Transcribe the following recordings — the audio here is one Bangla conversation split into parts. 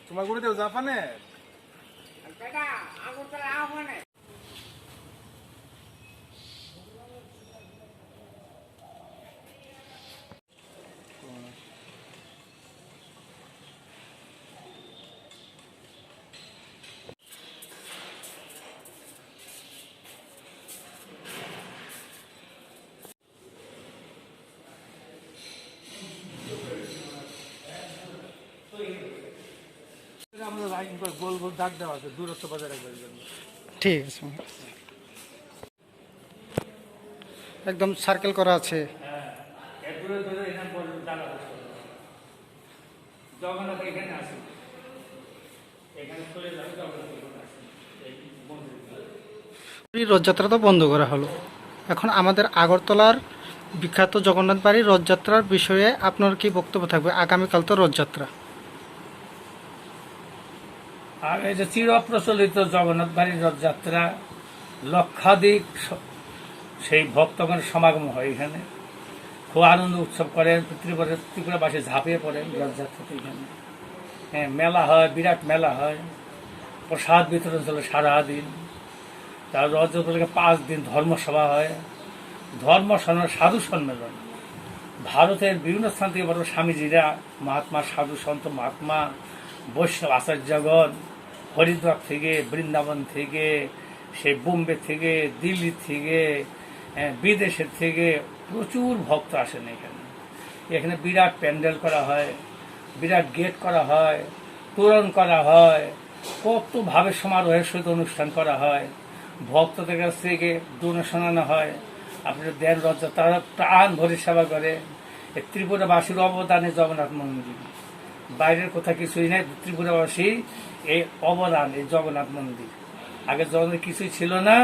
তোমার গুরুদেব জাপানে গোল গোল দাগ দেওয়া আছে দূরত্ব বজায় রাখবার জন্য। ঠিক আছে, একদম সার্কেল করা আছে। রথযাত্রা তো বন্ধ করা হলো, এখন আমাদের আগরতলার বিখ্যাত জগন্নাথ বাড়ির রথযাত্রার বিষয়ে আপনার কি বক্তব্য থাকবে? আগামীকাল তো রথযাত্রা, আর এই যে চির প্রচলিত জগন্নাথ বাড়ির রথযাত্রা, লক্ষাধিক সেই ভক্তগণ সমাগম হয় এখানে, খুব আনন্দ উৎসব করেন, ত্রিপুরাবাসী ঝাঁপিয়ে পড়েন রথযাত্রাতে। এখানে হ্যাঁ মেলা হয়, বিরাট মেলা হয়, প্রসাদ বিতরণ চলে সারাদিন। তার রথযাত্রাকে 5 দিন ধর্মসভা হয়, ধর্মসভা সাধু সম্মেলন। ভারতের বিভিন্ন স্থান থেকে বড় স্বামীজিরা, মহাত্মা সাধু সন্ত মহাত্মা বৈষ্ণব আচার্যগণ, হরিদ্বার থেকে, বৃন্দাবন থেকে, সেই বোম্বে থেকে, দিল্লি থেকে, বিদেশের থেকে প্রচুর ভক্ত আসেন এখানে। এখানে বিরাট প্যান্ডেল করা হয়, বিরাট গেট করা হয়, তোরণ করা হয়, কতভাবে সমারোহের সহিত অনুষ্ঠান করা হয়। ভক্তদের কাছ থেকে ডোনেশন আনা হয়, আপনার দেন রথযাত্রা, তারা প্রাণ ভরে সেবা করে। ত্রিপুরাবাসীর অবদানে জগন্নাথ মন্দির, বাইরের কথা কিছুই নাই। ত্রিপুরাবাসী এই অবদান, এই জগন্নাথ মন্দির। আগে জগন্নাথ কিছুই ছিল না,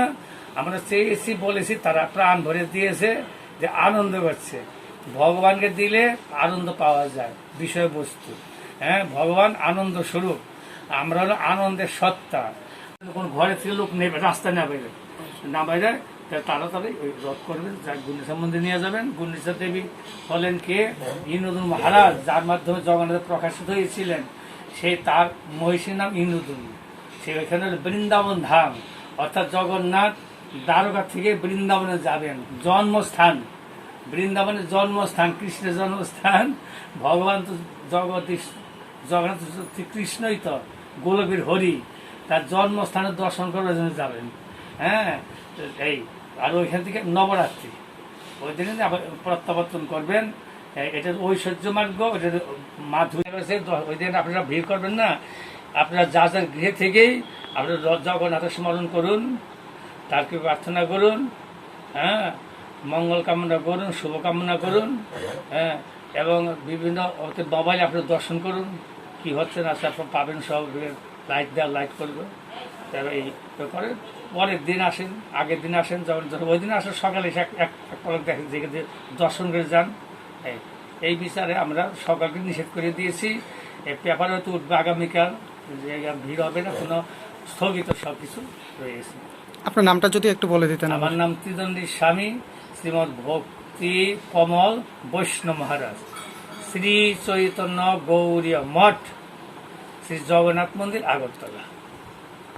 আমরা চেয়েছি, বলেছি, তারা প্রাণ ভরে দিয়েছে, যে আনন্দ করছে। ভগবানকে দিলে আনন্দ পাওয়া যায়, বিষয়বস্তু। হ্যাঁ, ভগবান আনন্দ স্বরূপ, আমরা হলো আনন্দের সত্তা। কোন ঘরে থেকে লোক নেবে, রাস্তায় না বাইরে না বাইরে, তাড়াতাড়ি ওই রথ করবেন, যার গুন্ডিচা মন্দির নিয়ে যাবেন। গুন্ডিচা দেবী হলেন কে? ইন্দুদুন মহারাজ, যার মাধ্যমে জগন্নাথ প্রকাশিত হয়েছিলেন। সেই তার মহিষীর নাম ইন্দুদুন। সে ওইখানে বৃন্দাবন ধাম, অর্থাৎ জগন্নাথ দ্বারকা থেকে বৃন্দাবনে যাবেন, জন্মস্থান। বৃন্দাবনের জন্মস্থান, কৃষ্ণের জন্মস্থান। ভগবান তো জগন্নাথ কৃষ্ণই তো, গোলকের হরি, তার জন্মস্থানে দর্শন করার জন্য যাবেন। হ্যাঁ, এই আর ওইখান থেকে নবরাত্রি, ওই দিনে আবার প্রত্যাবর্তন করবেন। এটার ঐশ্বর্য মার্গ, এটার মাধুর্য রয়েছে। ওই দিন আপনারা ভিড় করবেন না, আপনারা যা যার গৃহে থেকেই আপনারা জগন্নাথের স্মরণ করুন, তাকে প্রার্থনা করুন, হ্যাঁ, মঙ্গল কামনা করুন, শুভ কামনা করুন। হ্যাঁ, এবং বিভিন্ন মোবাইলে আপনারা দর্শন করুন, কি হচ্ছে না আপনার পাবেন, সব লাইট দেওয়া, লাইট করবে। তারপরে এই করে পরের দিন আসেন, আগের দিন আসেন, যখন ওই দিন আসেন সকালে এক পলক দেখেন, যে দর্শন করে যান। এই বিচারে আমরা সকালকে নিষেধ করে দিয়েছি। এই পেপারে হয়তো উঠবে আগামীকাল, যে ভিড় হবে না, কোনো স্থগিত সব কিছু রয়েছে। আপনার নামটা যদি একটু বলে দিতেন। আমার নাম ত্রিদণ্ডী স্বামী শ্রীমৎ ভক্তি কমল বৈষ্ণব মহারাজ, শ্রী চৈতন্য গৌরীয় মঠ, শ্রী জগন্নাথ মন্দির, আগরতলা।